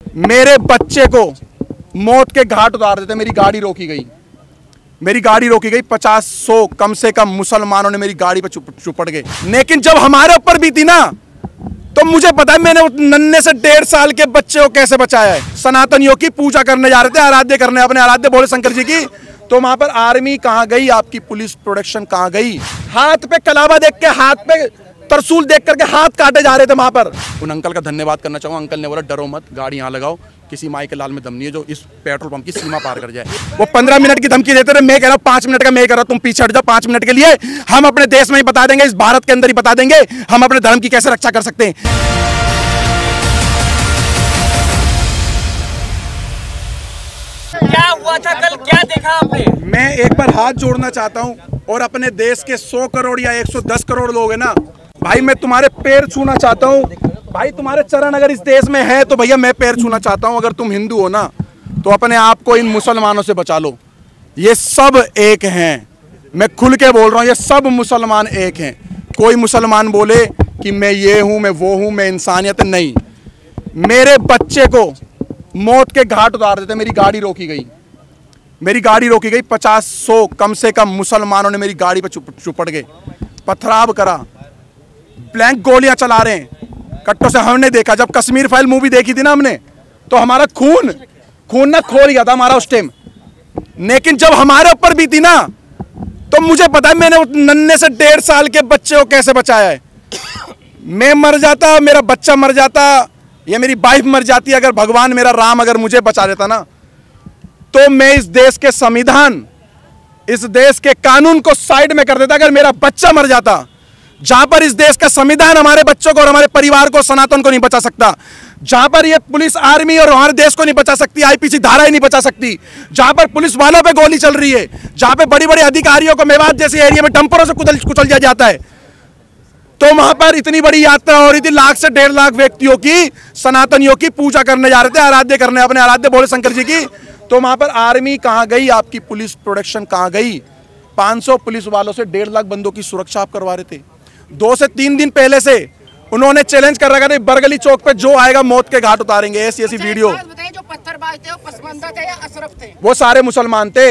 मेरे बच्चे को मौत के घाट उतार देते। मेरी गाड़ी रोकी गई, 50-100 कम से कम मुसलमानों ने मेरी गाड़ी पर चुपड़ गए। लेकिन जब हमारे ऊपर भी थी ना, तो मुझे पता है मैंने नन्हे से 1.5 साल के बच्चे को कैसे बचाया है। सनातनियों की पूजा करने जा रहे थे, आराध्य करने, अपने आराध्य भोले शंकर जी की, तो वहां पर आर्मी कहां गई, आपकी पुलिस प्रोटेक्शन कहां गई। हाथ पे कलावा देख के, हाथ पे तरसूल देख करके हाथ काटे जा रहे थे वहां पर। उन अंकल का धन्यवाद करना चाहूंगा। अंकल ने बोला डरो मत, गाड़ी यहाँ लगाओ, किसी माई के लाल में दम नहीं है जो इस पेट्रोल पंप की सीमा पार कर जाए। वो 15 मिनट की धमकी देते थे, मैं कह रहा हूँ 5 मिनट का, मैं कह रहा हूँ तुम पीछे हट जाओ 5 मिनट के लिए। हम अपने देश में ही बता देंगे, इस भारत के अंदर ही बता देंगे हम अपने धर्म की कैसे रक्षा कर सकते हैं। क्या हुआ था कल, क्या देखा आपने? मैं एक बार हाथ जोड़ना चाहता हूं और अपने देश के 100 करोड़ या 110 करोड़ लोग हैं ना भाई, मैं तुम्हारे पैर छूना चाहता हूं भाई। तुम्हारे चरण अगर इस देश में है तो भैया मैं पैर छूना चाहता हूं। अगर तुम हिंदू हो ना तो अपने आप को इन मुसलमानों से बचा लो। ये सब एक हैं, मैं खुल के बोल रहा हूं, ये सब मुसलमान एक हैं। कोई मुसलमान बोले कि मैं ये हूं, मैं वो हूं, मैं इंसानियत नहीं। मेरे बच्चे को मौत के घाट उतार देते। मेरी गाड़ी रोकी गई, 50-100 कम से कम मुसलमानों ने मेरी गाड़ी पर चुपड़ गए, पथराव करा, ब्लैंक गोलियां चला रहे हैं कट्टों से। हमने देखा जब कश्मीर फाइल मूवी देखी थी ना हमने, तो हमारा खून ना खोल गया था हमारा उस टाइम। लेकिन जब हमारे ऊपर भी थी ना, तो मुझे पता है मैंने नन्हे से 1.5 साल के बच्चे को कैसे बचाया है। मैं मर जाता, मेरा बच्चा मर जाता, या मेरी वाइफ मर जाती, अगर भगवान मेरा राम अगर मुझे बचा देता ना, तो मैं इस देश के संविधान, इस देश के कानून को साइड में कर देता। अगर मेरा बच्चा मर जाता, जहां पर इस देश का संविधान हमारे बच्चों को और हमारे परिवार को, सनातन को नहीं बचा सकता, जहां पर ये पुलिस, आर्मी और हमारे देश को नहीं बचा सकती, आईपीसी धारा ही नहीं बचा सकती, जहां पर पुलिस वालों पे गोली चल रही है, जहां पे बड़ी बड़ी अधिकारियों को मेवात जैसे एरिया में डंपरों से कुचल दिया जाता है, तो वहां पर इतनी बड़ी यात्रा हो रही थी, 1 से 1.5 लाख व्यक्तियों की, सनातनियों की पूजा करने जा रहे थे, आराध्य करने, अपने आराध्य भोले शंकर जी की, तो वहां पर आर्मी कहां गई, आपकी पुलिस प्रोटेक्शन कहां गई। 500 पुलिस वालों से 1.5 लाख बंदों की सुरक्षा आप करवा रहे थे। 2 से 3 दिन पहले से उन्होंने चैलेंज कर रखा था, बरगली चौक पे जो आएगा मौत के घाट उतारेंगे। ऐसी वीडियो। जो पत्थरबाज थे वो पसबंदा थे या अशरफ थे? वो सारे मुसलमान थे।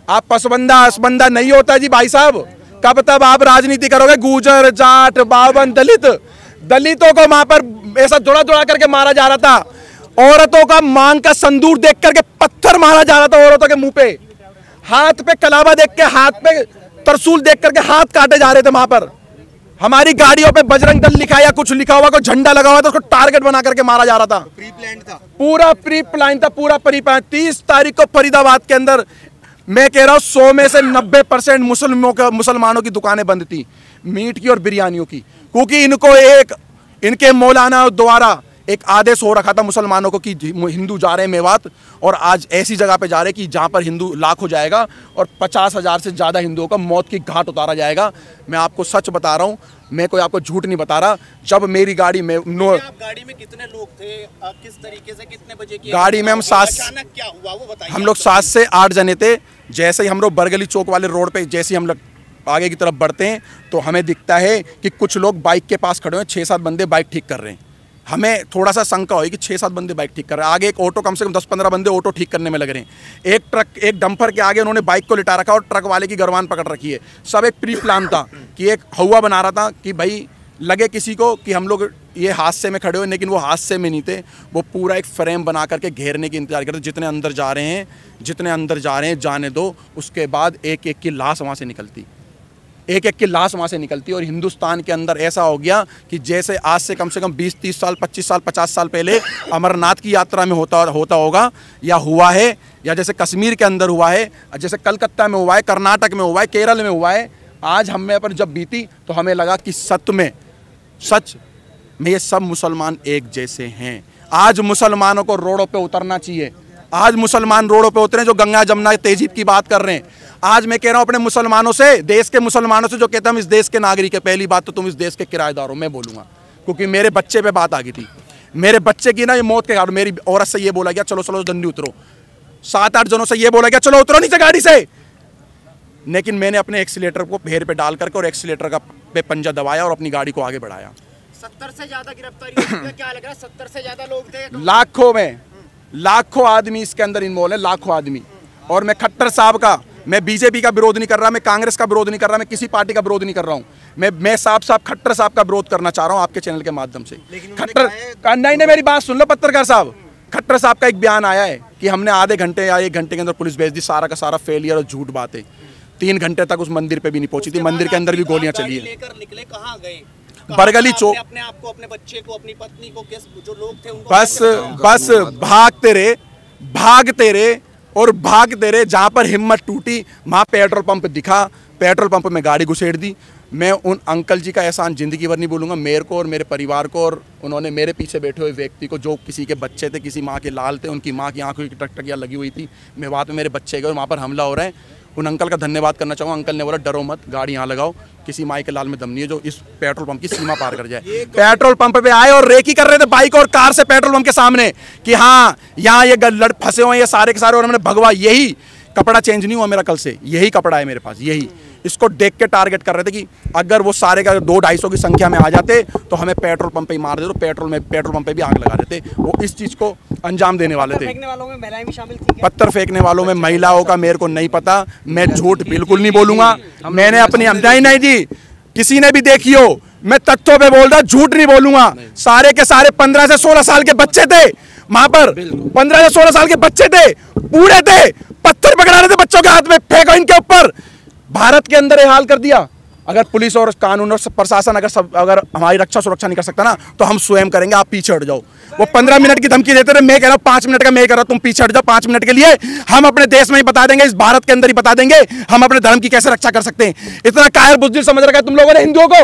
आप पसबंदा नहीं होता जी भाई साहब। कब तब आप राजनीति करोगे? गुजर, जाट, बावन, दलितों को वहां पर ऐसा जोड़ा करके मारा जा रहा था। औरतों का मांग का संदूर देख करके पत्थर मारा जा रहा था औरतों के मुंह पे। हाथ पे कलावा देख के, हाथ पे तरसूल देख करके हाथ काटे जा रहे थे वहां पर। हमारी गाड़ियों पे बजरंग दल लिखा या कुछ लिखा हुआ, कोई झंडा लगा हुआ था, उसको टारगेट बना करके मारा जा रहा था। प्री प्लान था, पूरा प्री प्लान था, पूरा प्री प्लान। 30 तारीख को फरीदाबाद के अंदर, मैं कह रहा हूं 100 में से 90% मुसलमानों की दुकानें बंद थी, मीट की और बिरयानियों की, क्योंकि इनके मौलाना द्वारा एक आदेश हो रखा था मुसलमानों को कि हिंदू जा रहे हैं मेवात, और आज ऐसी जगह पे जा रहे हैं कि जहां पर हिंदू लाख हो जाएगा और 50,000 से ज़्यादा हिंदुओं का मौत की घाट उतारा जाएगा। मैं आपको सच बता रहा हूं, मैं कोई आपको झूठ नहीं बता रहा। जब मेरी गाड़ी में आप गाड़ी में कितने लोग थे, किस तरीके से, कितने बजे की गाड़ी में हम 7, अचानक क्या हुआ वो बताइए। हम लोग 7 से 8 जने थे। जैसे ही हम लोग बरगली चौक वाले रोड पे जैसे ही हम लोग आगे की तरफ बढ़ते हैं, तो हमें दिखता है कि कुछ लोग बाइक के पास खड़े हैं, 6-7 बंदे बाइक ठीक कर रहे हैं। हमें थोड़ा सा शंका हुई कि 6-7 बंदे बाइक ठीक कर रहे हैं। आगे एक ऑटो, कम से कम 10-15 बंदे ऑटो ठीक करने में लग रहे हैं। एक ट्रक, एक डंपर के आगे उन्होंने बाइक को लिटा रखा और ट्रक वाले की गरवान पकड़ रखी है। सब एक प्री प्लान था कि एक हवा बना रहा था कि भाई लगे किसी को कि हम लोग ये हादसे में खड़े हुए, लेकिन वो हादसे में नहीं थे। वो पूरा एक फ्रेम बना करके घेरने की इंतजार करते, जितने अंदर जा रहे हैं जाने दो। उसके बाद एक एक की लाश वहाँ से निकलती, वहाँ से निकलती। और हिंदुस्तान के अंदर ऐसा हो गया कि जैसे आज से कम 20-30 साल, 25 साल, 50 साल पहले अमरनाथ की यात्रा में होता होगा या हुआ है, या जैसे कश्मीर के अंदर हुआ है, जैसे कलकत्ता में हुआ है, कर्नाटक में हुआ है, केरल में हुआ है। आज हमें पर जब बीती तो हमें लगा कि सच में ये सब मुसलमान एक जैसे हैं। आज मुसलमानों को रोडों पे उतरना चाहिए। आज मुसलमान रोडों पे उतरे जो गंगा जमुना तहजीब की बात कर रहे हैं। आज मैं कह रहा हूं अपने मुसलमानों से, देश के मुसलमानों से, जो कहते हैं हम इस देश के नागरिक है। पहली बात तो तुम इस देश के किराएदार हो, मैं बोलूंगा, क्योंकि मेरे बच्चे पे बात आ गई थी। मेरे बच्चे की ना ये मौत के घाट, मेरी औरत से ये बोला गया चलो जल्दी उतरो, 7-8 जनों से ये बोला गया चलो उतरो नीचे गाड़ी से। लेकिन मैंने अपने एक्सीलेटर को पैर पे डाल करके और एक्सीलेटर का पे पंजा दबाया और अपनी गाड़ी को आगे बढ़ाया। 70 से ज्यादा गिरफ्तारी हुई है, क्या लग रहा है? 70 से ज्यादा लोग थे, लाखों में, लाखों आदमी इसके अंदर इन्वॉल्व है, लाखों आदमी। और मैं खट्टर साहब का, मैं बीजेपी का विरोध नहीं कर रहा, मैं कांग्रेस का विरोध नहीं कर रहा, मैं किसी पार्टी का विरोध नहीं कर रहा हूँ। मैं साफ खट्टर साहब का विरोध करना चाह रहा हूँ आपके चैनल के माध्यम से। खट्टर नहीं, मेरी बात सुन लो पत्रकार साहब। खट्टर साहब का एक बयान आया है कि हमने आधे घंटे या 1 घंटे के अंदर पुलिस भेज दी, सारा का सारा फेलियर और झूठ बात है। 3 घंटे तक उस मंदिर पे भी नहीं पहुंची थी, मंदिर के अंदर भी गोलियां चली है। लेकर निकले, कहाँ गए? बरगली चौक, अपने आप को, अपने बच्चे को, अपनी पत्नी को, किस जो लोग थे उनको बस भागते रहे और भागते रहे। जहाँ पर हिम्मत टूटी वहाँ पेट्रोल पंप दिखा, पेट्रोल पंप में गाड़ी घुसेड़ दी। मैं उन अंकल जी का एहसान ज़िंदगी भर नहीं भूलूंगा, मेरे को और मेरे परिवार को। और उन्होंने मेरे पीछे बैठे हुए व्यक्ति को, जो किसी के बच्चे थे, किसी माँ के लाल थे, उनकी माँ की आंखों की टकटकियाँ लगी हुई थी, मैं वहाँ पे मेरे बच्चे गए और वहाँ पर हमला हो रहा है। उन अंकल का धन्यवाद करना चाहूँगा। अंकल ने बोला डरो मत, गाड़ी यहाँ लगाओ, किसी माई के लाल में दम नहीं है जो इस पेट्रोल पंप की सीमा पार कर जाए। पेट्रोल पंप पे आए और रेकी कर रहे थे बाइक और कार से पेट्रोल पंप के सामने कि हाँ यहाँ ये लड़ फंसे हुए ये सारे के सारे। और मैंने भगवा, यही कपड़ा चेंज नहीं हुआ मेरा कल से, यही कपड़ा है मेरे पास, यही। इसको देख के टारगेट कर रहे थे कि अगर वो सारे का 200-250 की संख्या में आ जाते तो हमें पेट्रोल पंप पे ही मार देते, तो पेट्रोल पंप पे भी आग लगा देते। वो इस चीज़ को अंजाम देने वाले थे। फेंकने वालों में महिलाएं भी शामिल थी? पत्थर फेंकने वालों में महिलाओं का मेरे को नहीं पता, मैं झूठ बिल्कुल नहीं बोलूंगा। मैंने अपनी नहीं जी, किसी ने भी देखी हो, मैं तथ्यों पे बोल रहा, झूठ नहीं बोलूंगा। सारे के सारे 15 से 16 साल के बच्चे थे वहां पर, 15 से 16 साल के बच्चे थे, पूरे थे, पत्थर पकड़ा रहे थे बच्चों के हाथ में, फेंको इनके ऊपर। भारत के अंदर ये हाल कर दिया। अगर पुलिस और कानून और प्रशासन अगर हमारी रक्षा सुरक्षा नहीं कर सकता ना, तो हम स्वयं करेंगे, आप पीछे हट जाओ। वो 15 मिनट की धमकी देते थे, मैं कह रहा हूँ 5 मिनट का मैं कह रहा हूँ तुम पीछे हट जाओ 5 मिनट के लिए। हम अपने देश में ही बता देंगे, इस भारत के अंदर ही बता देंगे हम अपने धर्म की कैसे रक्षा कर सकते हैं। इतना कायर बुज़दिल समझ रखा है तुम लोगों ने हिंदुओं को,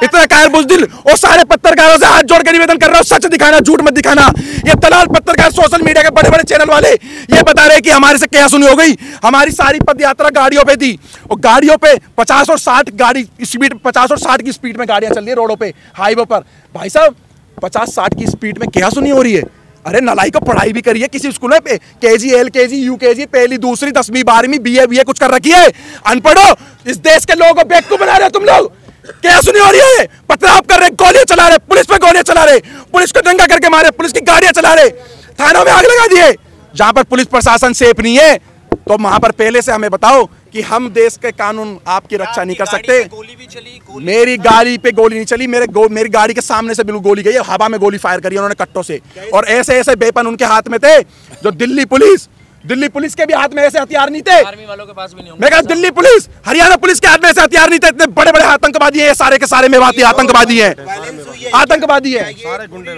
इतना कायर बुज़दिल। और सारे पत्रकारों से हाथ जोड़ कर निवेदन कर रहा हूँ, सच दिखाना, झूठ मत दिखाना। ये दलाल पत्रकार, सोशल मीडिया के बड़े बड़े चैनल वाले ये बता रहे कि हमारे से क्या सुनी हो गई। हमारी सारी पद यात्रा गाड़ियों पे थी और गाड़ियों पे 50 और 60 गाड़ी स्पीड, 50 और 60 की स्पीड में गाड़ियां चल रही है रोडों पे, हाईवे पर। भाई साहब 50-60 की स्पीड में क्या सुनी हो रही है? अरे नलाई को पढ़ाई भी करी है किसी स्कूल में, केजी, एलकेजी, यूकेजी, पहली, दूसरी, 10वीं, 12वीं, बीए कुछ कर रखी है? अनपढ़ो, इस देश के लोगों को बेवकूफ बना रहे हो तुम लोग। क्या सुनी हो रही है? पथराव कर रहे, गोलियां चला रहे, पुलिस पे गोलियां चला रहे, पुलिस को दंगा करके मारे, पुलिस की गाड़ियां चला रहे, थानों में आग लगा दिए। जहां पर पुलिस प्रशासन सेफ नहीं है तो वहां पर पहले से हमें बताओ कि हम देश के कानून आपकी रक्षा नहीं कर सकते। गोली भी चली, मेरी गाड़ी पे गोली नहीं चली, मेरी गाड़ी के सामने से बिल्कुल गोली गई है, हवा में गोली फायर करी उन्होंने कट्टों से। और ऐसे ऐसे वेपन उनके हाथ में थे जो दिल्ली पुलिस के भी हाथ में ऐसे हथियार नहीं थे। आर्मी वालों के पास भी नहीं होंगे। मैं कहा दिल्ली पुलिस, हरियाणा पुलिस के हाथ में ऐसे हथियार नहीं थे। इतने बड़े बड़े आतंकवादी हैं, सारे के सारे मेवाती आतंकवादी हैं, आतंकवादी हैं। सारे गुंडे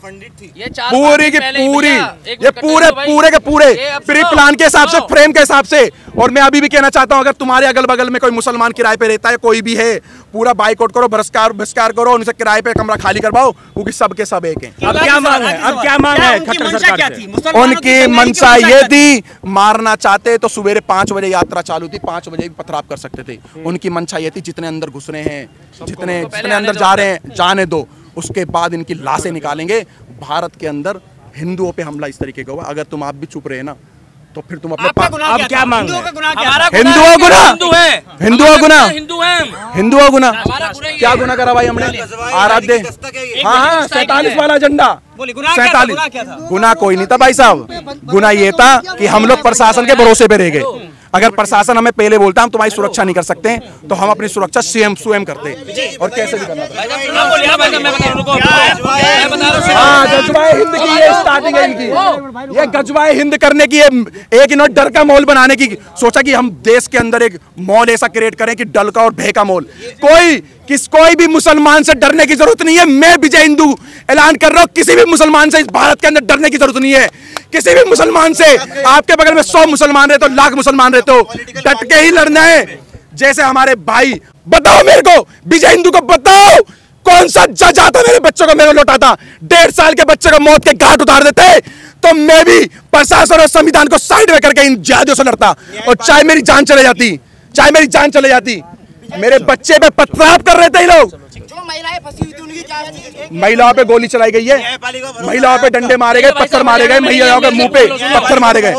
फंडित थी ये 4 पूरी की पूरी, ये पूरे के पूरे प्री प्लान के हिसाब से, फ्रेम के हिसाब से। और मैं अभी भी कहना चाहता हूं, अगर तुम्हारे अगल बगल में कोई मुसलमान किराए पे रहता है, कोई भी है, पूरा बाइकआउट करो, बहिष्कार करो, उनसे किराए पे कमरा खाली करवाओ, क्योंकि सबके सब एक हैं। अब क्या मांग है? अब क्या मांग है खट्टर सरकार से? उनकी मंशा ये थी, मारना चाहते तो सवेरे 5 बजे यात्रा चालू थी, 5 बजे भी पथराव कर सकते थे। उनकी मंशा ये थी, जितने अंदर घुस रहे हैं, जितने अंदर जा रहे हैं, जाने दो, उसके बाद इनकी लाशें निकालेंगे। भारत के अंदर हिंदुओं पे हमला इस तरीके का हुआ। अगर तुम आप भी चुप रहे ना तो फिर तुम अपने अब क्या मांग है? हिंदुओं गुना, हिंदुओं गुना क्या गुना करा भाई हमने? आराध्य, हाँ 47 वाला झंडा, 47 गुना कोई नहीं था भाई साहब। गुना ये था कि हम लोग प्रशासन के भरोसे पे रह गए। अगर प्रशासन हमें पहले बोलता हम तुम्हारी सुरक्षा नहीं कर सकते तो हम अपनी सुरक्षा स्वयं करते, और कैसे भी करना था। हाँ, गजवाए हिंद की ये स्टार्टिंग है इनकी, ये गजवाए हिंद करने की, एक इन्होंने डर का माहौल बनाने की सोचा कि हम देश के अंदर एक माहौल ऐसा क्रिएट करें कि डर का और भय का माहौल। कोई भी मुसलमान से डरने की जरूरत नहीं है। मैं विजय हिंदू ऐलान कर रहा हूँ, किसी भी मुसलमान से इस भारत के अंदर डरने की जरूरत नहीं है। किसी भी मुसलमान से, आपके बगल में 100 मुसलमान रहते हो, लाख मुसलमान रहते हो, डट के ही लड़ना है। जैसे हमारे भाई, बताओ मेरे को, विजय हिंदू को बताओ कौन सा जज आता मेरे बच्चों को मेरे लौटाता? 1.5 साल के बच्चे को मौत के घाट उतार देते तो मैं भी प्रशासन और संविधान को साइड में करके इन जिहादियों से लड़ता, और चाहे मेरी जान चले जाती, मेरे बच्चे पे पथराव कर रहे थे ये लोग। जो महिलाएं फंसी हुई थी उनकी जांच, महिलाओं पे गोली चलाई गई है, महिलाओं पे डंडे मारे गए, पत्थर मारे गए, महिलाओं के मुंह पे पत्थर मारे गए।